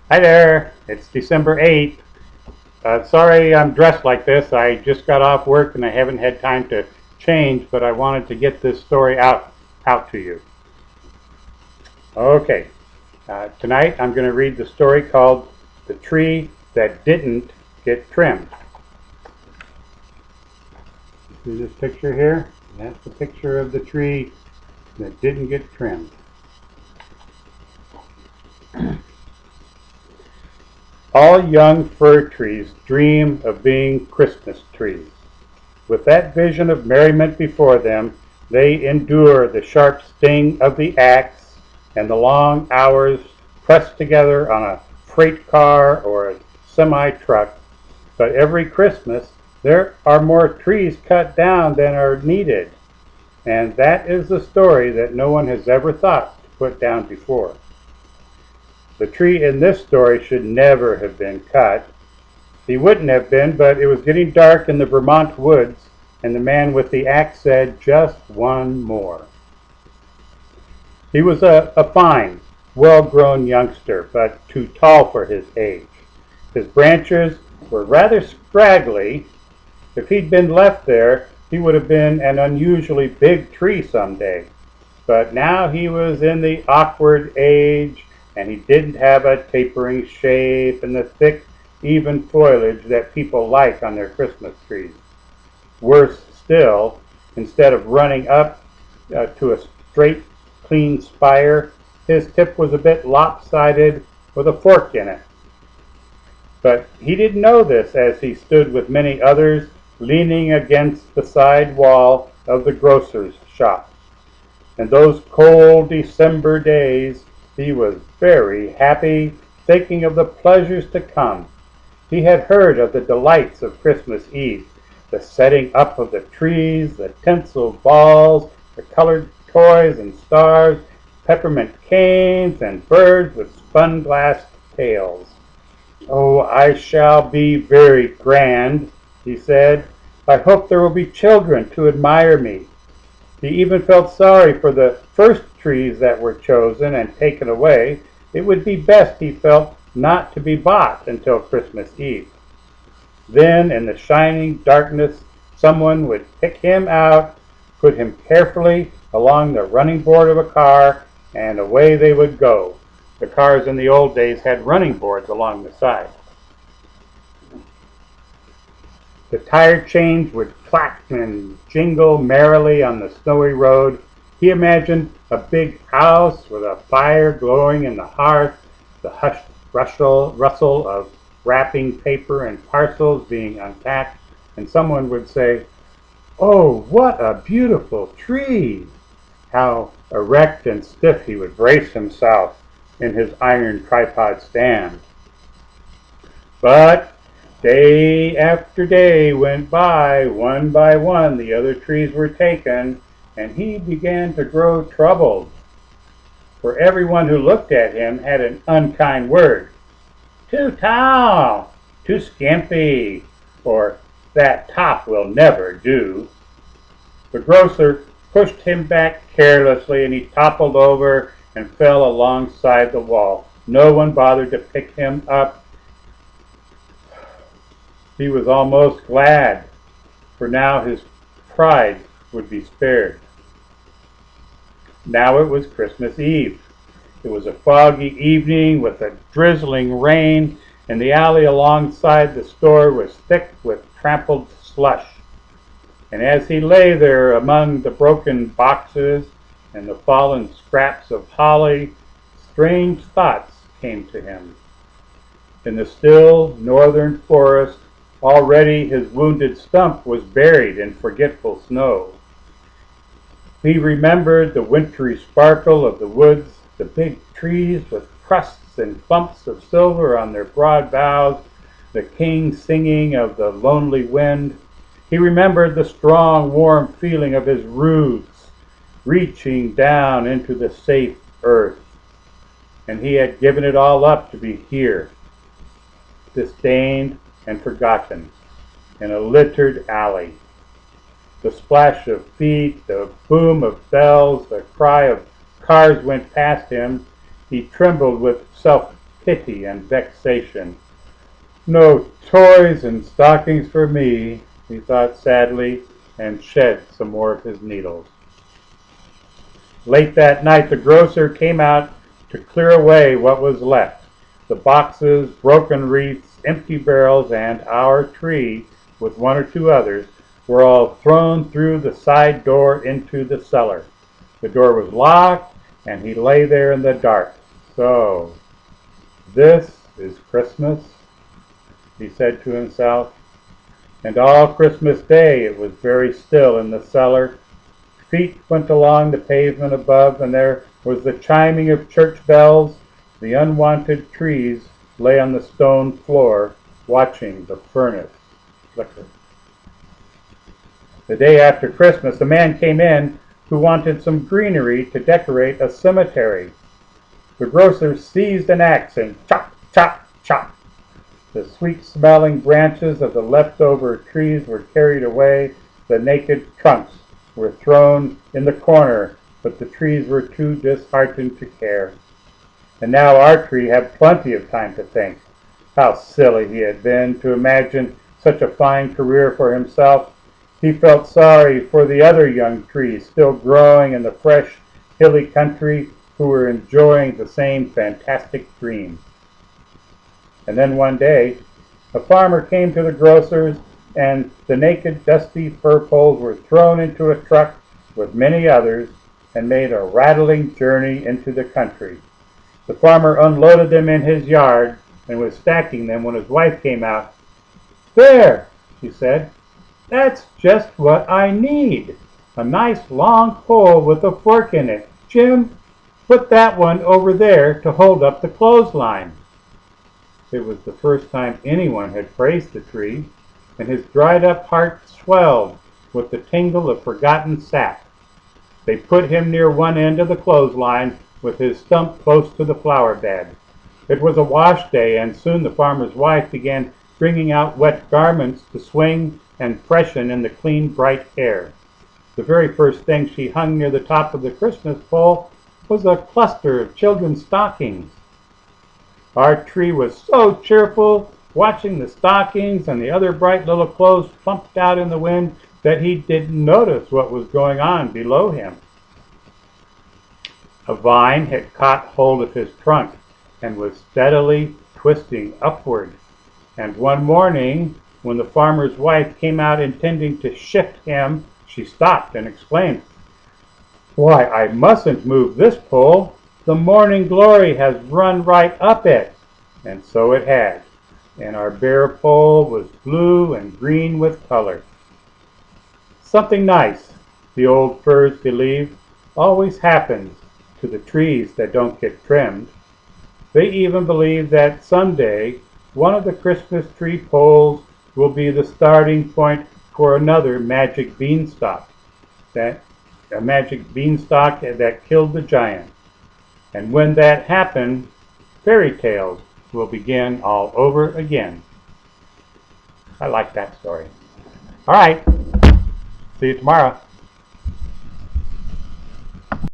Hi there, it's December 8th. Sorry I'm dressed like this. I just got off work and I haven't had time to change, but I wanted to get this story out to you. Okay, tonight I'm going to read the story called The Tree That Didn't Get Trimmed. See this picture here? That's the picture of the tree that didn't get trimmed. All young fir trees dream of being Christmas trees. With that vision of merriment before them, they endure the sharp sting of the axe and the long hours pressed together on a freight car or a semi-truck. But every Christmas, there are more trees cut down than are needed. And that is the story that no one has ever thought to put down before. The tree in this story should never have been cut. He wouldn't have been, but it was getting dark in the Vermont woods, and the man with the axe said, "Just one more." He was a fine, well-grown youngster, but too tall for his age. His branches were rather scraggly. If he'd been left there, he would have been an unusually big tree someday. But now he was in the awkward age, and he didn't have a tapering shape and the thick, even foliage that people like on their Christmas trees. Worse still, instead of running up to a straight, clean spire, his tip was a bit lopsided with a fork in it. But he didn't know this as he stood with many others leaning against the side wall of the grocer's shop. In those cold December days, he was very happy, thinking of the pleasures to come. He had heard of the delights of Christmas Eve, the setting up of the trees, the tinsel balls, the colored toys and stars, peppermint canes, and birds with spun-glass tails. "Oh, I shall be very grand," he said. "I hope there will be children to admire me." He even felt sorry for the first trees that were chosen and taken away. It would be best, he felt, not to be bought until Christmas Eve. Then, in the shining darkness, someone would pick him out, put him carefully along the running board of a car, and away they would go. The cars in the old days had running boards along the side. The tire chains would clack and jingle merrily on the snowy road. He imagined a big house with a fire glowing in the hearth, the hushed rustle of wrapping paper and parcels being unpacked, and someone would say, "Oh, what a beautiful tree!" How erect and stiff he would brace himself in his iron tripod stand. But day after day went by one, the other trees were taken, and he began to grow troubled. For everyone who looked at him had an unkind word. "Too tall," "too skimpy," or "that top will never do." The grocer pushed him back carelessly, and he toppled over and fell alongside the wall. No one bothered to pick him up. He was almost glad, for now his pride would be spared. Now it was Christmas Eve. It was a foggy evening with a drizzling rain, and the alley alongside the store was thick with trampled slush. And as he lay there among the broken boxes and the fallen scraps of holly, strange thoughts came to him. In the still northern forest, already his wounded stump was buried in forgetful snow. He remembered the wintry sparkle of the woods, the big trees with crusts and bumps of silver on their broad boughs, the king singing of the lonely wind. He remembered the strong, warm feeling of his roots reaching down into the safe earth. And he had given it all up to be here, disdained and forgotten, in a littered alley. The splash of feet, the boom of bells, the cry of cars went past him. He trembled with pity and vexation. "No toys and stockings for me," he thought sadly, and shed some more of his needles. Late that night the grocer came out to clear away what was left. The boxes, broken wreaths, empty barrels, and our tree, with one or two others, were all thrown through the side door into the cellar. The door was locked, and he lay there in the dark. "So, this is Christmas," he said to himself. And all Christmas Day it was very still in the cellar. Feet went along the pavement above, and there was the chiming of church bells. The unwanted trees lay on the stone floor, watching the furnace flicker. The day after Christmas, a man came in who wanted some greenery to decorate a cemetery. The grocer seized an axe and chop, chop, chop. The sweet-smelling branches of the leftover trees were carried away. The naked trunks were thrown in the corner, but the trees were too disheartened to care. And now our tree had plenty of time to think. How silly he had been to imagine such a fine career for himself. He felt sorry for the other young trees still growing in the fresh, hilly country who were enjoying the same fantastic dream. And then one day, a farmer came to the grocer's, and the naked, dusty fir poles were thrown into a truck with many others and made a rattling journey into the country. The farmer unloaded them in his yard and was stacking them when his wife came out. "There," she said, "that's just what I need. A nice long pole with a fork in it. Jim, put that one over there to hold up the clothesline." It was the first time anyone had praised the tree, and his dried-up heart swelled with the tingle of forgotten sap. They put him near one end of the clothesline with his stump close to the flower bed. It was a wash day, and soon the farmer's wife began bringing out wet garments to swing and freshen in the clean, bright air. The very first thing she hung near the top of the Christmas pole was a cluster of children's stockings. Our tree was so cheerful, watching the stockings and the other bright little clothes plumped out in the wind, that he didn't notice what was going on below him. A vine had caught hold of his trunk and was steadily twisting upward. And one morning, when the farmer's wife came out intending to shift him, she stopped and exclaimed, "Why, I mustn't move this pole. The morning glory has run right up it." And so it had, and our bare pole was blue and green with color. Something nice, the old firs believe, always happens to the trees that don't get trimmed. They even believe that someday one of the Christmas tree poles will be the starting point for another magic beanstalk, a magic beanstalk that killed the giant. And when that happens, fairy tales will begin all over again. I like that story. All right. See you tomorrow.